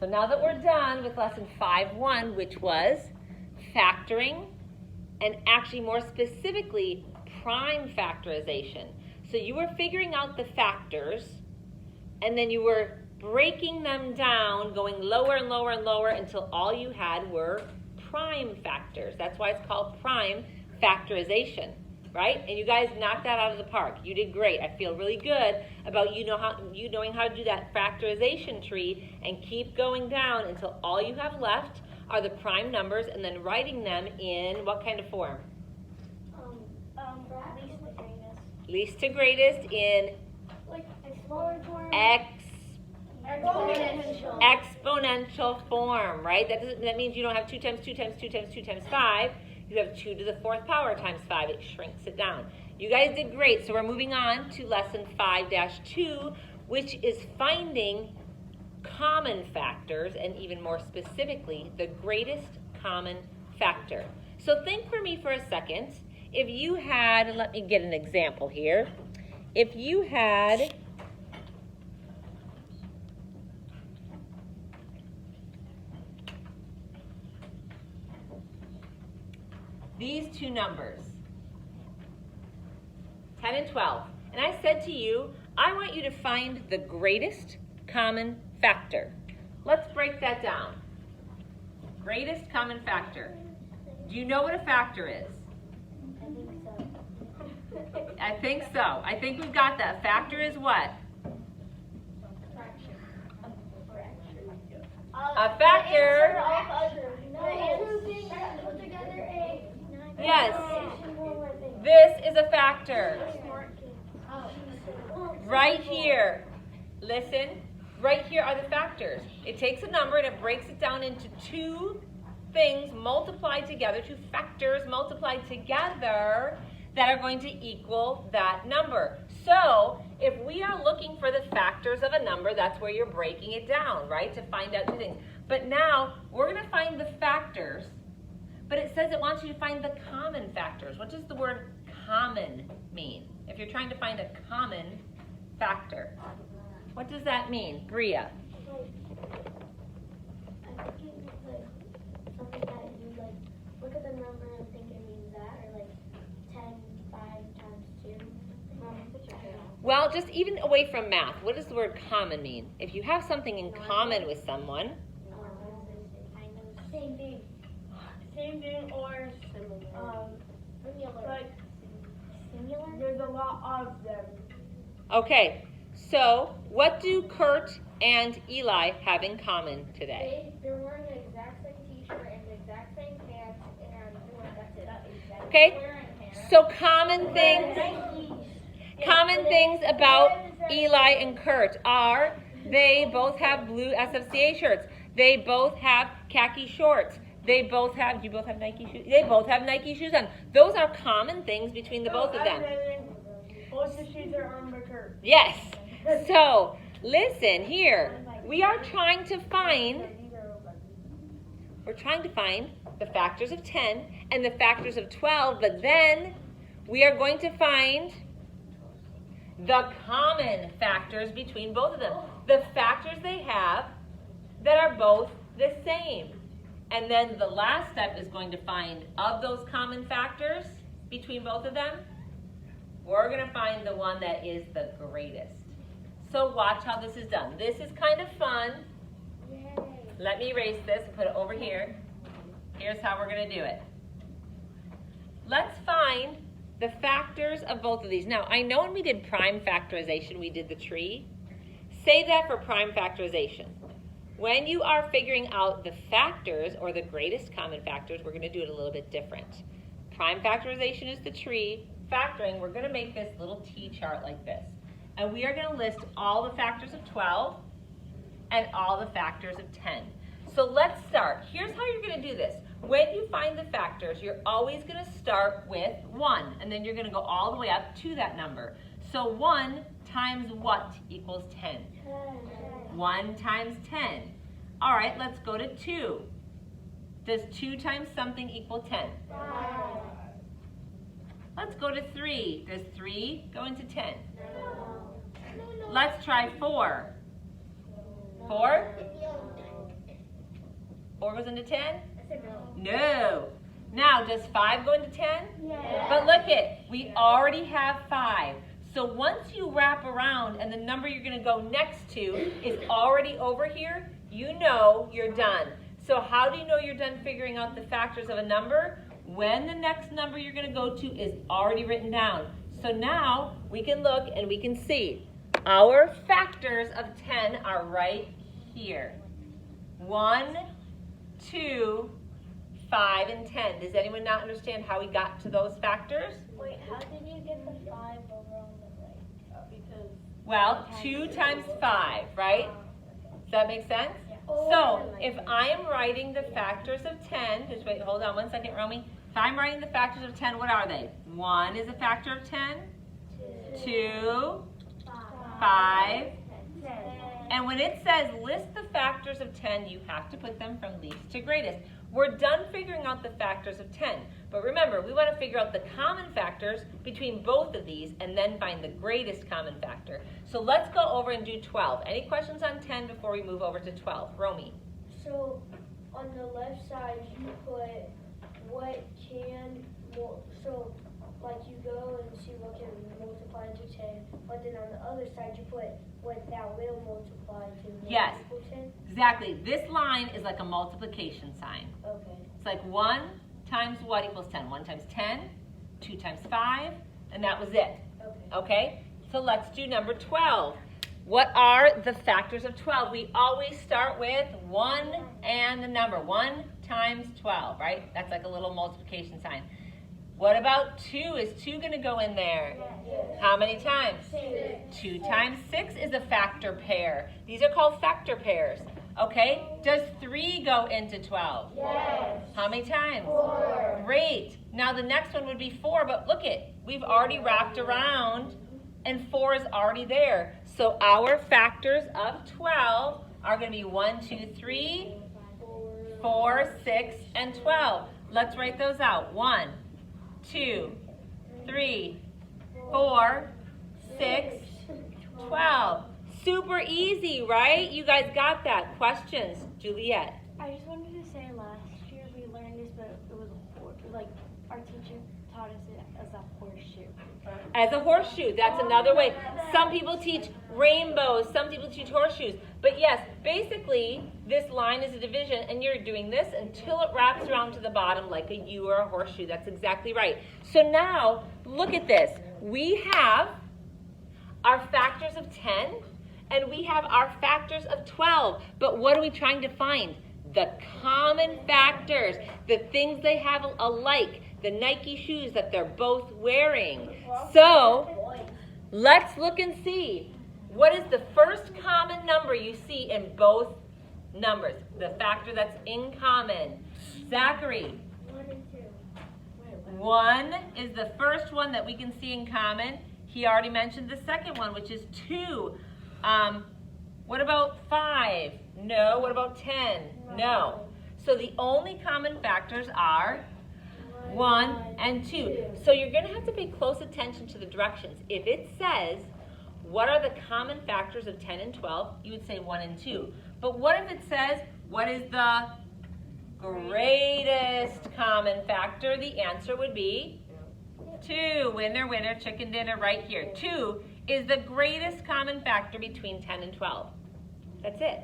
So now that we're done with lesson 5.1, which was factoring, and actually more specifically, prime factorization. So you were figuring out the factors, and then you were breaking them down, going lower and lower and lower until all you had were prime factors. That's why it's called prime factorization, right? And you guys knocked that out of the park. You did great. I feel really good about you knowing how to do that factorization tree and keep going down until all you have left are the prime numbers, and then writing them in what kind of form? Least to greatest. Least to greatest in Like smaller form. Exponential form, right? That means you don't have 2 times 2 times 2 times 2 times 5. You have 2 to the 4th power times 5. It shrinks it down. You guys did great. So we're moving on to lesson 5-2, which is finding common factors, and even more specifically, the greatest common factor. So think for me for a second. If you had, let me get an example here. If you had these two numbers, 10 and 12, and I said to you, I want you to find the greatest common factor. Let's break that down. Greatest common factor. Do you know what a factor is? I think so. I think we've got that. A factor is what? A factor. Yes. This is a factor. Right here. Listen. Right here are the factors. It takes a number and it breaks it down into two things multiplied together, two factors multiplied together that are going to equal that number. So if we are looking for the factors of a number, that's where you're breaking it down, right, to find out two things. But now we're going to find the factors, but it says it wants you to find the common factors. What does the word common mean? If you're trying to find a common factor, what does that mean, Bria? I think it's like something that you like look at the number and think it means that, or like 10, 5 times 2. Well, just even away from math, what does the word common mean? If you have something in common with someone, Same thing. Same thing or similar. Like similar. There's a lot of them. okay, so what do Kurt and Eli have in common today? They're wearing the exact same t-shirt and the exact same pants, and that's it. Okay, so common things about Eli and Kurt are they both have blue SFCA shirts. They both have khaki shorts. They both have, do you both have Nike shoes? They both have Nike shoes on. Those are common things between the both of them. Both the shoes are on the curve. Yes. So, listen here. We are trying to find, the factors of 10 and the factors of 12, but then we are going to find the common factors between both of them. The factors they have that are both the same. And then the last step is going to find, of those common factors between both of them, we're going to find the one that is the greatest. So watch how this is done. This is kind of fun. Yay. Let me erase this and put it over here. Here's how we're going to do it. Let's find the factors of both of these. Now, I know when we did prime factorization, we did the tree. Say that for prime factorization. When you are figuring out the factors, or the greatest common factors, we're going to do it a little bit different. Prime factorization is the tree. Factoring, we're going to make this little T-chart like this. And we are going to list all the factors of 12 and all the factors of 10. So let's start. Here's how you're going to do this. When you find the factors, you're always going to start with 1, and then you're going to go all the way up to that number. So 1 times what equals 10? 1 times 10. All right, let's go to 2. Does 2 times something equal 10? 5. Let's go to 3. Does 3 go into 10? No. Let's try 4. 4? 4 goes into 10? I said no. No. Now, does 5 go into 10? Yeah. But look it, we already have 5. So once you wrap around and the number you're going to go next to is already over here, you know you're done. So how do you know you're done figuring out the factors of a number? When the next number you're going to go to is already written down. So now we can look and we can see our factors of 10 are right here. 1, 2, 5, and 10. Does anyone not understand how we got to those factors? Wait, how did you get the 5 over on the right? Because. Well, 2 times 5, right? Does that make sense? Yeah. So, if I am writing the factors of 10, just wait, hold on one second, Romy. If I'm writing the factors of 10, what are they? 1 is a factor of 10. 2, 5. And when it says list the factors of 10, you have to put them from least to greatest. We're done figuring out the factors of 10. But remember, we want to figure out the common factors between both of these and then find the greatest common factor. So let's go over and do 12. Any questions on 10 before we move over to 12? Romy. So on the left side, you put what can, so like you go and see what can multiply to 10, but then on the other side, you put what that will multiply to Yes. equal 10? Exactly. This line is like a multiplication sign. Okay. It's like 1 times what equals 10? 1 times 10, 2 times 5, and that was it. Okay. Okay? So let's do number 12. What are the factors of 12? We always start with 1 and the number. 1 times 12, right? That's like a little multiplication sign. What about 2? Is 2 going to go in there? Yes. How many times? 6. 2 times 6 is a factor pair. These are called factor pairs. Okay? Does 3 go into 12? Yes. How many times? 4. Great. Now the next one would be 4, but look it. We've already wrapped around and 4 is already there. So our factors of 12 are going to be 1, 2, 3, 4, 6, and 12. Let's write those out. 1, 2, 3, 4, 6, 12. Super easy, right? You guys got that. Questions? Juliet. I just wanted to say last year we learned this, but it was like our teacher taught us it as a horseshoe. As a horseshoe, that's another way. Some people teach rainbows, some people teach horseshoes. But yes, basically, this line is a division, and you're doing this until it wraps around to the bottom like a U or a horseshoe. That's exactly right. So now, look at this. We have our factors of 10, and we have our factors of 12. But what are we trying to find? The common factors, the things they have alike, the Nike shoes that they're both wearing. So, let's look and see. What is the first common number you see in both numbers? The factor that's in common. Zachary. 1 and 2. 1 is the first one that we can see in common. He already mentioned the second one, which is 2. What about 5? No. What about 10? No. So the only common factors are 1 and 2. So you're going to have to pay close attention to the directions. If it says, what are the common factors of 10 and 12, you would say 1 and 2. But what if it says, what is the greatest common factor? The answer would be 2. Winner, winner, chicken dinner right here. 2 is the greatest common factor between 10 and 12. That's it.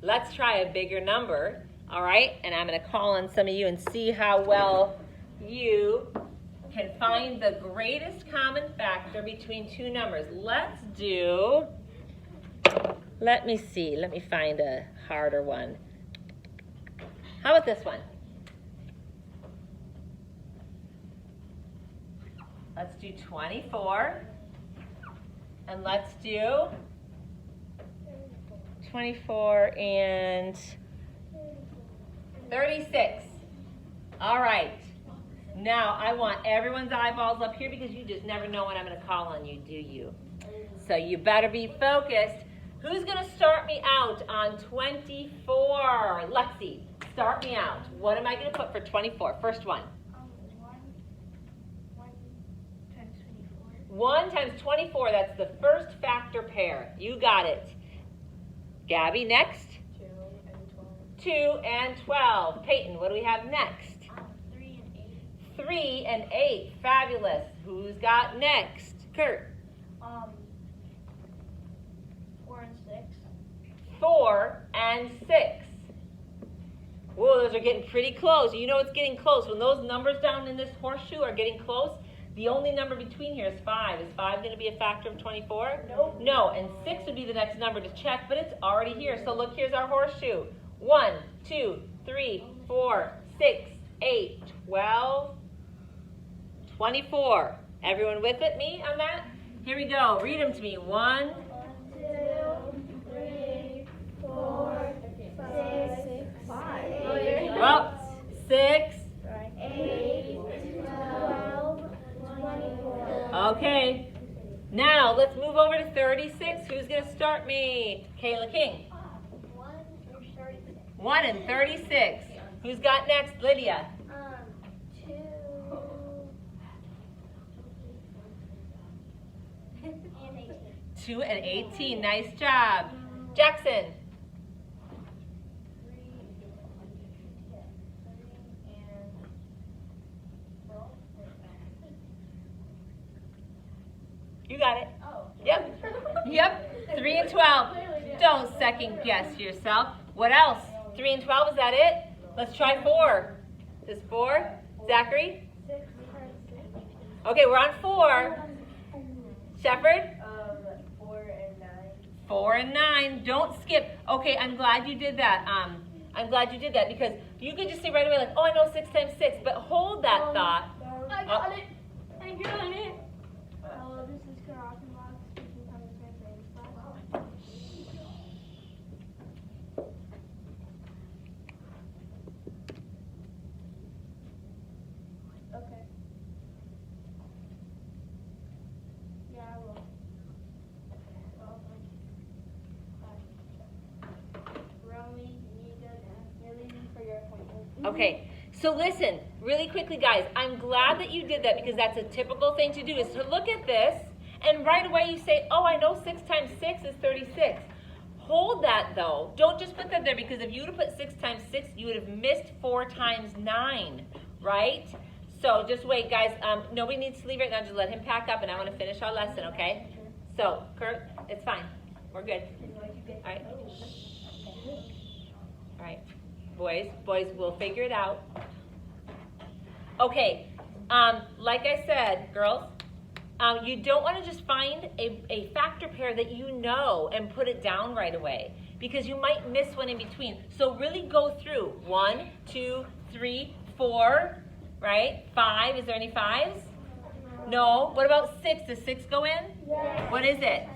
Let's try a bigger number, all right? And I'm going to call on some of you and see how well you can find the greatest common factor between two numbers. Let's do, let me see. Let me find a harder one. How about this one? Let's do 24. And let's do 24 and 36. All right. Now, I want everyone's eyeballs up here because you just never know when I'm going to call on you, do you? So you better be focused. Who's going to start me out on 24? Lexi, start me out. What am I going to put for 24? First one. 1 times 24. 1 times 24, that's the first factor pair. You got it. Gabby, next. 2 and 12. 2, and 12. Peyton, what do we have next? 3 and 8. 3 and 8. Fabulous. Who's got next? Kurt. 4 and 6. 4 and 6. Whoa, those are getting pretty close. You know it's getting close. When those numbers down in this horseshoe are getting close, the only number between here is 5. Is 5 going to be a factor of 24? Nope. No, and 6 would be the next number to check, but it's already here. So look, here's our horseshoe. 1, 2, 3, 4, 6, 8, 12, 24. Everyone with me on that? Here we go. Read them to me. 1, 2, 3, 4, 5, 5. well, 6. 8, 12, 24. Okay. Now let's move over to 36. Who's going to start me? Kayla King. 1 and 36. 1 and 36. Who's got next? Lydia. 2 and 18. 2 and 18. Nice job. Jackson. 3 and 12. You got it. Oh. Yep. Yep. 3 and 12. Don't second guess yourself. What else? 3 and 12, is that it? Let's try 4. Is 4? Zachary? 6. Okay, we're on 4. Shepherd? 4 and 9. 4 and 9. Don't skip. Okay, I'm glad you did that. I'm glad you did that because you could just say right away like, oh, I know 6 times 6, but hold that thought. I got it. I got it. Hello, this is Karate Box speaking from the fifth grade class. Okay. Yeah, I will. Romney, you're leaving for your appointment. Okay, so listen, really quickly, guys. I'm glad that you did that because that's a typical thing to do is to look at this and right away you say, oh, I know 6 times 6 is 36. Hold that, though. Don't just put that there because if you would have put 6 times 6, you would have missed 4 times 9, right? So just wait, guys. Nobody needs to leave right now. Just let him pack up, and I want to finish our lesson, okay? So, Kurt, it's fine. We're good. All right. All right. Boys, we'll figure it out. Okay. Like I said, girls, you don't want to just find a factor pair that you know and put it down right away because you might miss one in between. So really go through 1, 2, 3, 4, right? 5. Is there any 5s? No. What about 6? Does 6 go in? Yes. What is it?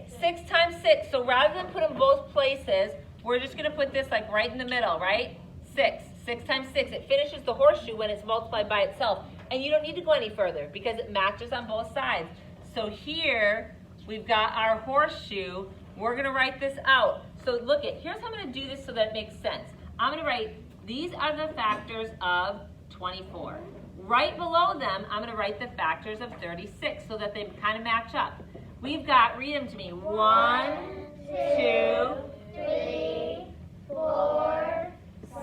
6. 6 times 6. So rather than put them both places, we're just going to put this like right in the middle, right? 6. 6 times 6. It finishes the horseshoe when it's multiplied by itself. And you don't need to go any further because it matches on both sides. So here we've got our horseshoe. We're going to write this out. So look at, here's how I'm going to do this so that it makes sense. I'm going to write, these are the factors of 24. Right below them, I'm going to write the factors of 36 so that they kind of match up. We've got, read them to me, 1, 2, 3, 4,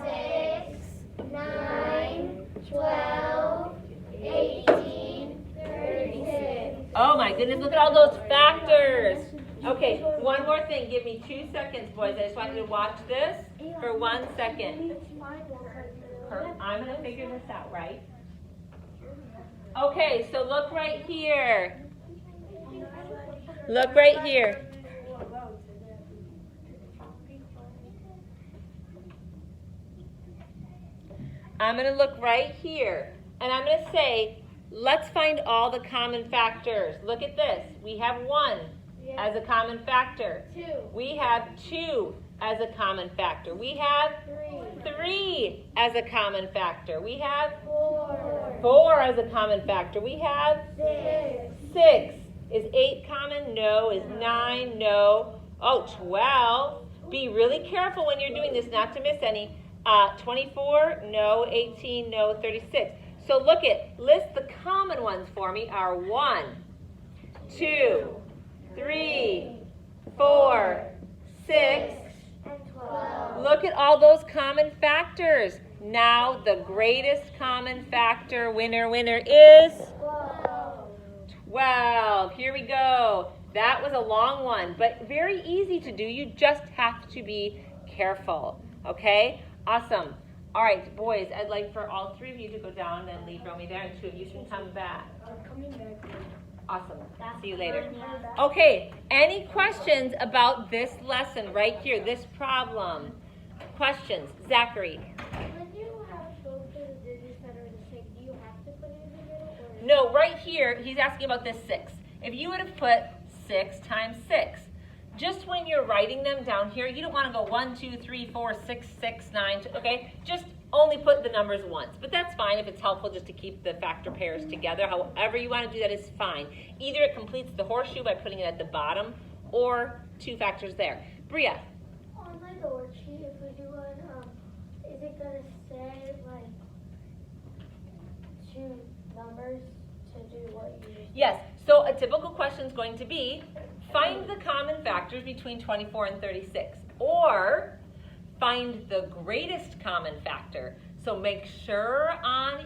6, 9, 12, 18, 36. oh my goodness, look at all those factors. Okay, one more thing. Give me 2 seconds, boys. I just want you to watch this for 1 second. I'm going to figure this out, right? Okay, so look right here. Look right here. I'm going to look right here, and I'm going to say, let's find all the common factors. Look at this. We have 1 as a common factor. 2. We have 2 as a common factor. We have 3 as a common factor. We have 4 as a common factor. We have 6. Is 8 common? No. Is 9? No. Oh, 12. Be really careful when you're doing this not to miss any. 24? No. 18? No. 36. So look at, list the common ones for me are 1, 2, 3, 4, 6, Look at all those common factors. Now the greatest common factor, winner is 12. Here we go. That was a long one, but very easy to do. You just have to be careful. Okay? Awesome. All right, boys, I'd like for all three of you to go down and leave Romy there, and two of you can come back. I'm coming back. Awesome. See you later. Okay, any questions about this lesson right here, this problem? Questions? Zachary? When you have both of the digits that are the same, do you have to put it in the middle? Or No, right here, he's asking about this 6. If you would have put 6 times 6, just when you're writing them down here, you don't want to go 1, 2, 3, 4, 6, 6, 9, okay? Just only put the numbers once. But that's fine if it's helpful just to keep the factor pairs together. However you want to do that is fine. Either it completes the horseshoe by putting it at the bottom, or 2 factors there. Bria? on like the worksheet, if we do one, is it gonna say like 2 numbers to do what you just? Yes, so a typical question is going to be, find the common factors between 24 and 36, or find the greatest common factor. So make sure on